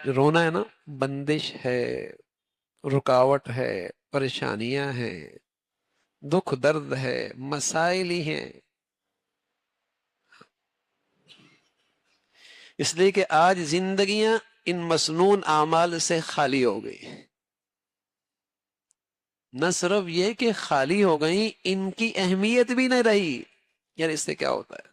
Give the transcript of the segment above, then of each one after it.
رونا ہے نا، بندش ہے، رکاوٹ ہے، پریشانیاں ہیں، دکھ درد ہے، مسائل ہی ہیں. اس لیے کہ آج زندگیاں ان مسنون اعمال سے خالی ہو گئی. نہ صرف یہ کہ خالی ہو گئی، ان کی اہمیت بھی نہ رہی. یار اس سے کیا ہوتا ہے؟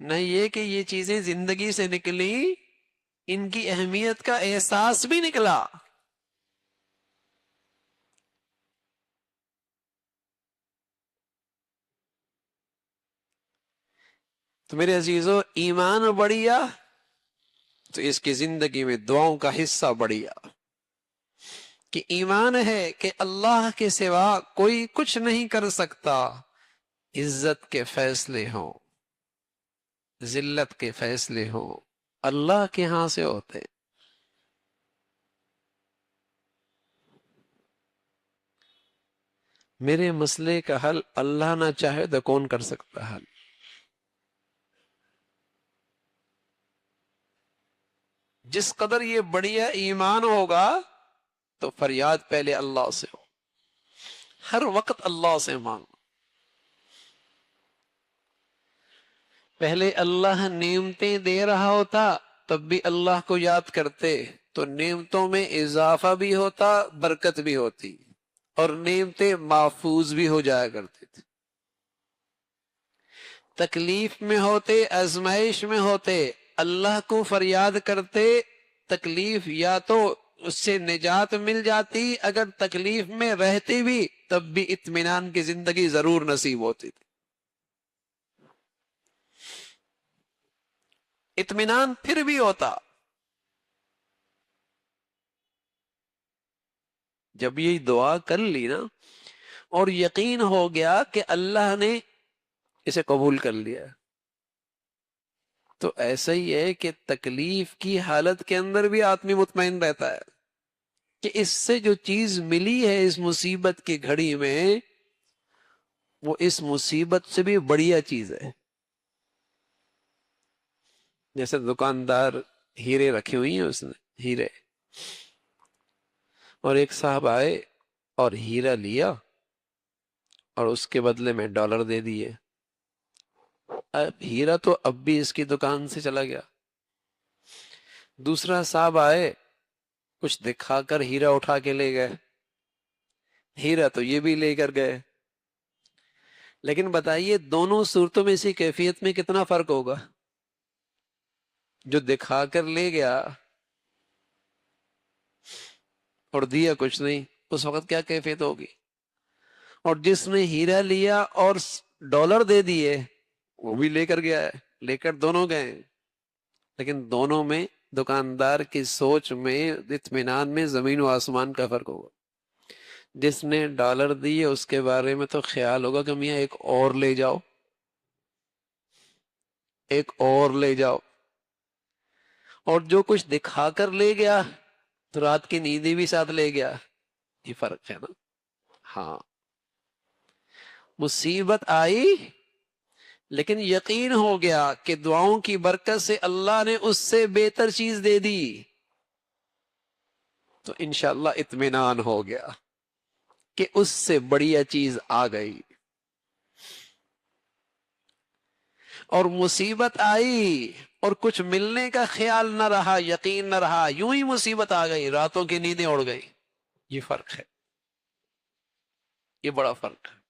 نہ یہ کہ یہ چیزیں زندگی سے نکلی، ان کی اہمیت کا احساس بھی نکلا. تو میرے عزیزو، ایمان بڑھیا تو اس کی زندگی میں دعاؤں کا حصہ بڑھیا. کہ ایمان ہے کہ اللہ کے سوا کوئی کچھ نہیں کر سکتا. عزت کے فیصلے ہوں، ذلت کے فیصلے ہوں، اللہ کے ہاں سے ہوتے. میرے مسئلے کا حل اللہ نہ چاہے تو کون کر سکتا حل؟ جس قدر یہ بڑھیا ایمان ہوگا تو فریاد پہلے اللہ سے ہو، ہر وقت اللہ سے مانگو. پہلے اللہ نعمتیں دے رہا ہوتا تب بھی اللہ کو یاد کرتے تو نعمتوں میں اضافہ بھی ہوتا، برکت بھی ہوتی، اور نعمتیں محفوظ بھی ہو جایا کرتی تھی. تکلیف میں ہوتے، آزمائش میں ہوتے، اللہ کو فریاد کرتے، تکلیف یا تو اس سے نجات مل جاتی، اگر تکلیف میں رہتے بھی تب بھی اطمینان کی زندگی ضرور نصیب ہوتی تھی. اطمینان پھر بھی ہوتا. جب یہ دعا کر لی نا اور یقین ہو گیا کہ اللہ نے اسے قبول کر لیا، تو ایسا ہی ہے کہ تکلیف کی حالت کے اندر بھی آدمی مطمئن رہتا ہے کہ اس سے جو چیز ملی ہے اس مصیبت کی گھڑی میں، وہ اس مصیبت سے بھی بڑھیا چیز ہے. جیسے دکاندار ہیرے رکھی ہوئی ہیں، اس نے ہیرے، اور ایک صاحب آئے اور ہیرا لیا اور اس کے بدلے میں ڈالر دے دیے. اب ہیرا تو اب بھی اس کی دکان سے چلا گیا. دوسرا صاحب آئے، کچھ دکھا کر ہیرا اٹھا کے لے گئے، ہیرا تو یہ بھی لے کر گئے. لیکن بتائیے دونوں صورتوں میں اسی کیفیت میں کتنا فرق ہوگا؟ جو دکھا کر لے گیا اور دیا کچھ نہیں، اس وقت کیا کیفیت ہوگی؟ اور جس نے ہیرا لیا اور ڈالر دے دیے، وہ بھی لے کر گیا ہے، لے کر دونوں گئے، لیکن دونوں میں دکاندار کی سوچ میں، اطمینان میں زمین و آسمان کا فرق ہوگا. جس نے ڈالر دیے اس کے بارے میں تو خیال ہوگا کہ میاں ایک اور لے جاؤ، ایک اور لے جاؤ. اور جو کچھ دکھا کر لے گیا تو رات کی نیندیں بھی ساتھ لے گیا. یہ فرق ہے نا. ہاں، مصیبت آئی لیکن یقین ہو گیا کہ دعاؤں کی برکت سے اللہ نے اس سے بہتر چیز دے دی، تو انشاءاللہ اطمینان ہو گیا کہ اس سے بڑھیا چیز آ گئی. اور مصیبت آئی اور کچھ ملنے کا خیال نہ رہا، یقین نہ رہا، یوں ہی مصیبت آ گئی، راتوں کی نیندیں اڑ گئی. یہ فرق ہے، یہ بڑا فرق ہے.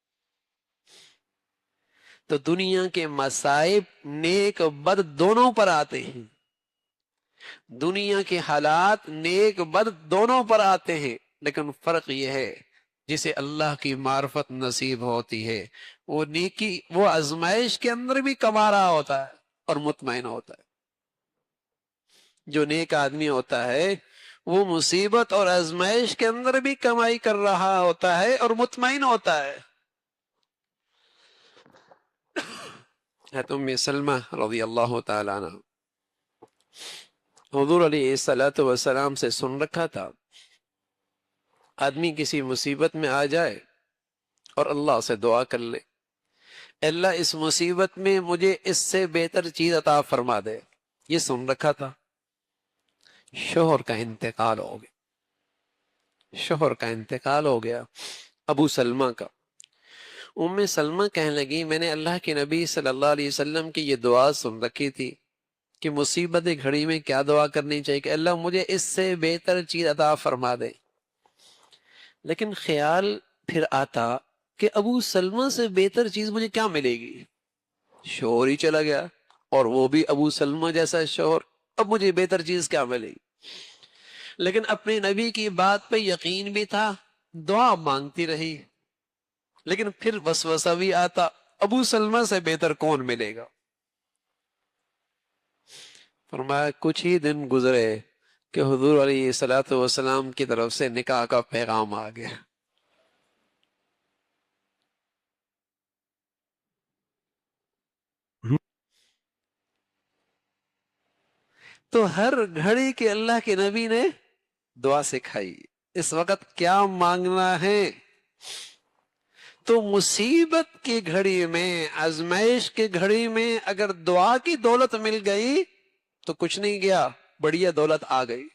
تو دنیا کے مصائب نیک بد دونوں پر آتے ہیں، دنیا کے حالات نیک بد دونوں پر آتے ہیں، لیکن فرق یہ ہے جسے اللہ کی معرفت نصیب ہوتی ہے وہ نیکی، وہ آزمائش کے اندر بھی کما رہا ہوتا ہے اور مطمئن ہوتا ہے. جو نیک آدمی ہوتا ہے وہ مصیبت اور آزمائش کے اندر بھی کمائی کر رہا ہوتا ہے اور مطمئن ہوتا ہے. ام سلمہ رضی اللہ تعالی عنہ حضور علیہ الصلوۃ والسلام سے سن رکھا تھا، آدمی کسی مصیبت میں آ جائے اور اللہ سے دعا کر لے، اللہ اس مصیبت میں مجھے اس سے بہتر چیز عطا فرما دے. یہ سن رکھا تھا. شوہر کا انتقال ہو گیا، شوہر کا انتقال ہو گیا ابو سلمہ کا۔ ام سلمہ کہنے لگی میں نے اللہ کے نبی صلی اللہ علیہ وسلم کی یہ دعا سن رکھی تھی کہ مصیبت گھڑی میں کیا دعا کرنی چاہیے کہ اللہ مجھے اس سے بہتر چیز عطا فرما دے، لیکن خیال پھر آتا کہ ابو سلمہ سے بہتر چیز مجھے کیا ملے گی؟ شوہر ہی چلا گیا اور وہ بھی ابو سلمہ جیسا شوہر، اب مجھے بہتر چیز کیا ملے گی؟ لیکن اپنے نبی کی بات پہ یقین بھی تھا، دعا مانگتی رہی، لیکن پھر وسوسہ بھی آتا ابو سلمہ سے بہتر کون ملے گا؟ فرمایا کچھ ہی دن گزرے کہ حضور علیہ الصلوۃ والسلام کی طرف سے نکاح کا پیغام آ گیا۔ تو ہر گھڑی کے اللہ کے نبی نے دعا سکھائی، اس وقت کیا مانگنا ہے؟ تو مصیبت کی گھڑی میں، آزمائش کی گھڑی میں اگر دعا کی دولت مل گئی تو کچھ نہیں گیا، بڑھیا دولت آ گئی۔